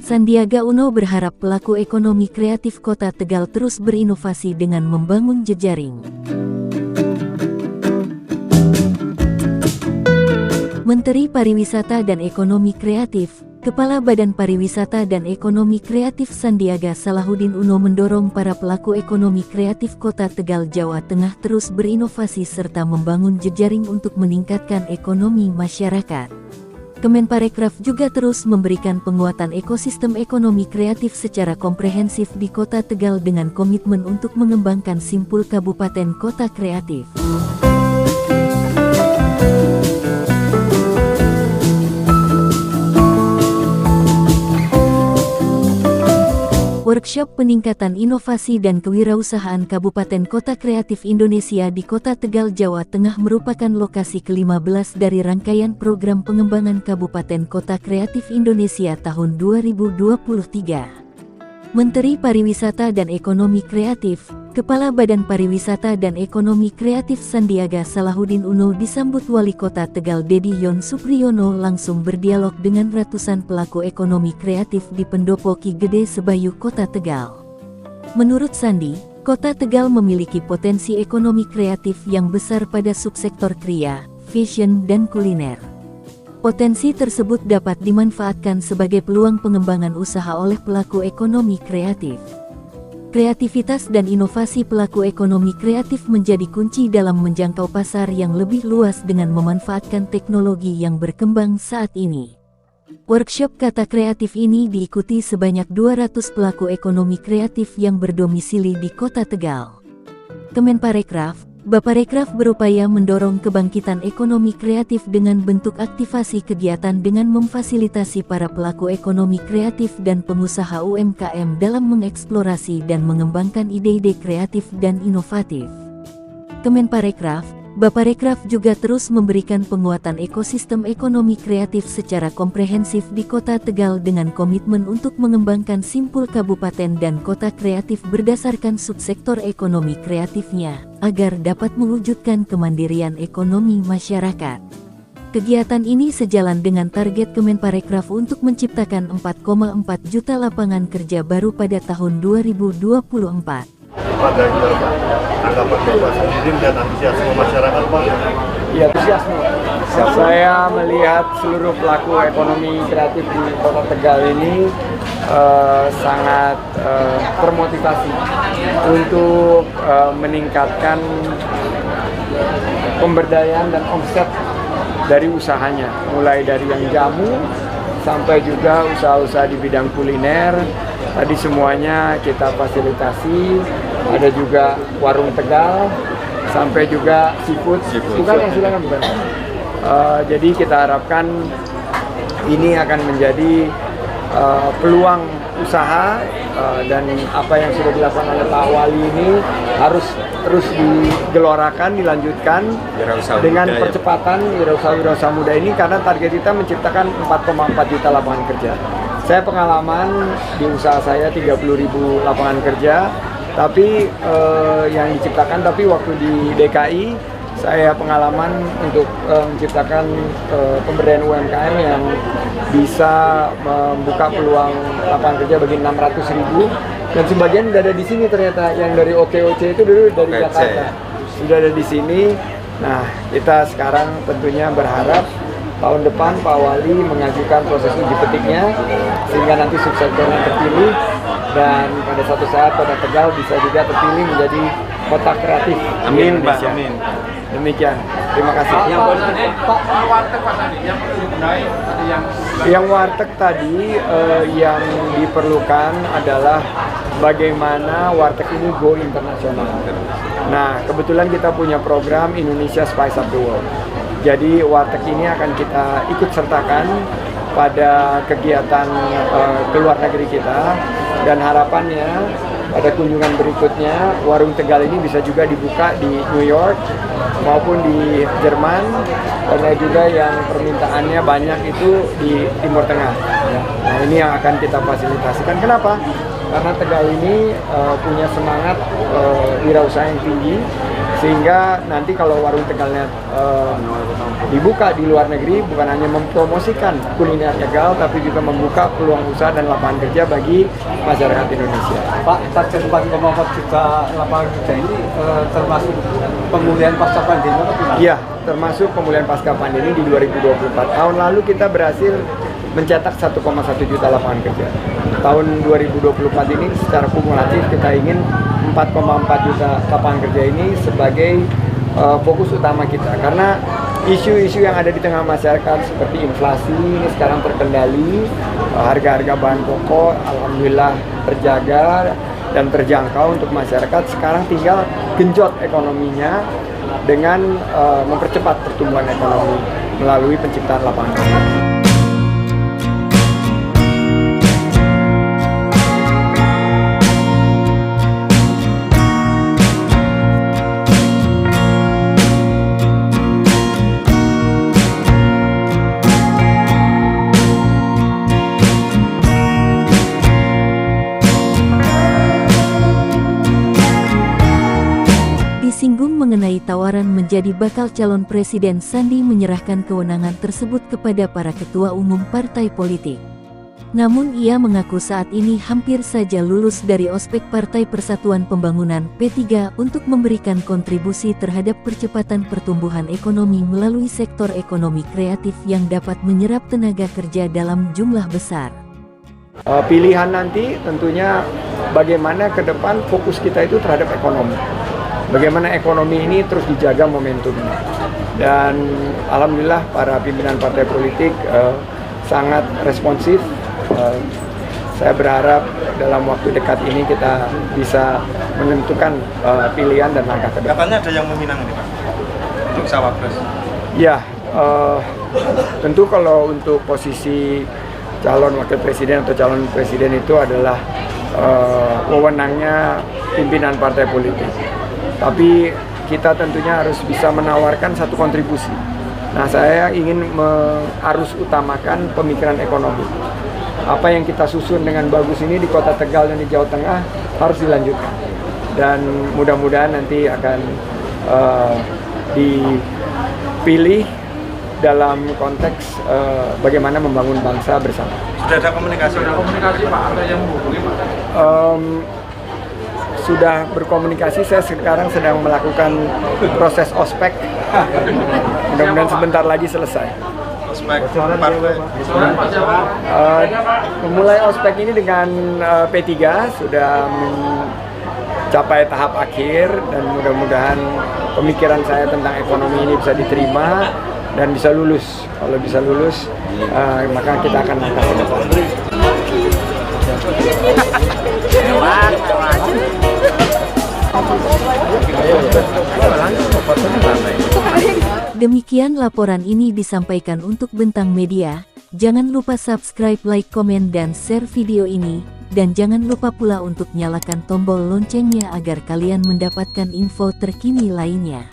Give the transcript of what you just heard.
Sandiaga Uno berharap pelaku ekonomi kreatif Kota Tegal terus berinovasi dengan membangun jejaring. Menteri Pariwisata dan Ekonomi Kreatif, Kepala Badan Pariwisata dan Ekonomi Kreatif Sandiaga Salahuddin Uno mendorong para pelaku ekonomi kreatif Kota Tegal, Jawa Tengah terus berinovasi serta membangun jejaring untuk meningkatkan ekonomi masyarakat. Kemenparekraf juga terus memberikan penguatan ekosistem ekonomi kreatif secara komprehensif di Kota Tegal dengan komitmen untuk mengembangkan simpul kabupaten kota kreatif. Workshop peningkatan inovasi dan kewirausahaan Kabupaten Kota Kreatif Indonesia di Kota Tegal, Jawa Tengah merupakan lokasi ke-15 dari rangkaian program pengembangan Kabupaten Kota Kreatif Indonesia tahun 2023. Menteri Pariwisata dan Ekonomi Kreatif, Kepala Badan Pariwisata dan Ekonomi Kreatif Sandiaga Salahuddin Uno disambut Wali Kota Tegal Dedi Yon Supriyono langsung berdialog dengan ratusan pelaku ekonomi kreatif di Pendopo Ki Gede Sebayu, Kota Tegal. Menurut Sandi, Kota Tegal memiliki potensi ekonomi kreatif yang besar pada subsektor kria, fashion, dan kuliner. Potensi tersebut dapat dimanfaatkan sebagai peluang pengembangan usaha oleh pelaku ekonomi kreatif. Kreativitas dan inovasi pelaku ekonomi kreatif menjadi kunci dalam menjangkau pasar yang lebih luas dengan memanfaatkan teknologi yang berkembang saat ini. Workshop kata kreatif ini diikuti sebanyak 200 pelaku ekonomi kreatif yang berdomisili di Kota Tegal. Kemenparekraf, Baparekraf berupaya mendorong kebangkitan ekonomi kreatif dengan bentuk aktivasi kegiatan dengan memfasilitasi para pelaku ekonomi kreatif dan pengusaha UMKM dalam mengeksplorasi dan mengembangkan ide-ide kreatif dan inovatif. Kemenparekraf, Baparekraf juga terus memberikan penguatan ekosistem ekonomi kreatif secara komprehensif di Kota Tegal dengan komitmen untuk mengembangkan simpul kabupaten dan kota kreatif berdasarkan subsektor ekonomi kreatifnya, agar dapat mewujudkan kemandirian ekonomi masyarakat. Kegiatan ini sejalan dengan target Kemenparekraf untuk menciptakan 4,4 juta lapangan kerja baru pada tahun 2024. Pak Ganjar, Pak, tanggapan Bapak sendiri dan antusiasme masyarakat, Pak? Ya, antusiasme. Saya melihat seluruh pelaku ekonomi kreatif di Kota Tegal ini sangat termotivasi untuk meningkatkan pemberdayaan dan omset dari usahanya, mulai dari yang jamu sampai juga usaha-usaha di bidang kuliner. Tadi semuanya kita fasilitasi, ada juga warung Tegal, sampai juga seafood. Bukan yang silakan bukan. Jadi kita harapkan ini akan menjadi peluang usaha dan apa yang sudah dilakukan oleh Pak Wali ini harus terus digelorakan, dilanjutkan dengan percepatan wirausaha muda ini karena target kita menciptakan 4,4 juta lapangan kerja. Saya pengalaman di usaha saya 30.000 lapangan kerja, tapi yang diciptakan, tapi waktu di DKI saya pengalaman untuk menciptakan pemberdayaan UMKM yang bisa membuka peluang lapangan kerja bagi 600.000 dan sebagian sudah ada di sini ternyata, yang dari OKOC itu dulu dari Jakarta sudah ada di sini. Nah, kita sekarang tentunya berharap tahun depan Pak Wali mengajukan proses uji petiknya sehingga nanti subsektornya terpilih dan pada suatu saat Kota Tegal bisa juga terpilih menjadi kota kreatif. Amin, Pak. Amin. Demikian. Terima kasih. Yang warteg tadi yang diperlukan adalah bagaimana warteg ini go internasional. Nah, kebetulan kita punya program Indonesia Spice Up the World. Jadi warteg ini akan kita ikut sertakan pada kegiatan keluar negeri kita dan harapannya pada kunjungan berikutnya warung Tegal ini bisa juga dibuka di New York maupun di Jerman, karena juga yang permintaannya banyak itu di Timur Tengah. Nah, ini yang akan kita fasilitasikan. Kenapa? Karena Tegal ini punya semangat wirausaha yang tinggi Sehingga nanti kalau warung Tegalnya dibuka di luar negeri, bukan hanya mempromosikan kuliner Tegal, tapi juga membuka peluang usaha dan lapangan kerja bagi masyarakat Indonesia. Pak, target 4,4 juta lapangan kerja ini termasuk pemulihan pasca pandemi atau gimana? Iya, termasuk pemulihan pasca pandemi di 2024. Tahun lalu kita berhasil mencetak 1,1 juta lapangan kerja. Tahun 2024 ini secara kumulatif kita ingin 4,4 juta lapangan kerja ini sebagai fokus utama kita, karena isu-isu yang ada di tengah masyarakat seperti inflasi ini sekarang terkendali, harga-harga bahan pokok alhamdulillah terjaga dan terjangkau untuk masyarakat. Sekarang tinggal genjot ekonominya dengan mempercepat pertumbuhan ekonomi melalui penciptaan lapangan kerja. Disinggung mengenai tawaran menjadi bakal calon presiden, Sandi menyerahkan kewenangan tersebut kepada para ketua umum partai politik. Namun ia mengaku saat ini hampir saja lulus dari ospek Partai Persatuan Pembangunan P3 untuk memberikan kontribusi terhadap percepatan pertumbuhan ekonomi melalui sektor ekonomi kreatif yang dapat menyerap tenaga kerja dalam jumlah besar. Pilihan nanti tentunya bagaimana ke depan fokus kita itu terhadap ekonomi. Bagaimana ekonomi ini terus dijaga momentumnya. Dan alhamdulillah para pimpinan partai politik sangat responsif. Saya berharap dalam waktu dekat ini kita bisa menentukan pilihan dan langkah ke depan. Katanya ada yang meminang ini Pak, untuk cawapres. Ya, tentu kalau untuk posisi calon wakil presiden atau calon presiden itu adalah wewenangnya pimpinan partai politik. Tapi kita tentunya harus bisa menawarkan satu kontribusi. Nah, saya ingin harus utamakan pemikiran ekonomi. Apa yang kita susun dengan bagus ini di Kota Tegal dan di Jawa Tengah harus dilanjutkan. Dan mudah-mudahan nanti akan dipilih dalam konteks bagaimana membangun bangsa bersama. Sudah ada komunikasi? Sudah komunikasi Pak, ada yang menghubungi Pak? Sudah berkomunikasi, saya sekarang sedang melakukan proses ospek. Mudah-mudahan sebentar lagi selesai. Ospek partai? Memulai ospek ini dengan P3 sudah mencapai tahap akhir dan mudah-mudahan pemikiran saya tentang ekonomi ini bisa diterima dan bisa lulus. Kalau bisa lulus, maka kita akan langkah ke depan. Demikian laporan ini disampaikan untuk Bentang Media. Jangan lupa subscribe, like, komen, dan share video ini. Dan jangan lupa pula untuk nyalakan tombol loncengnya agar kalian mendapatkan info terkini lainnya.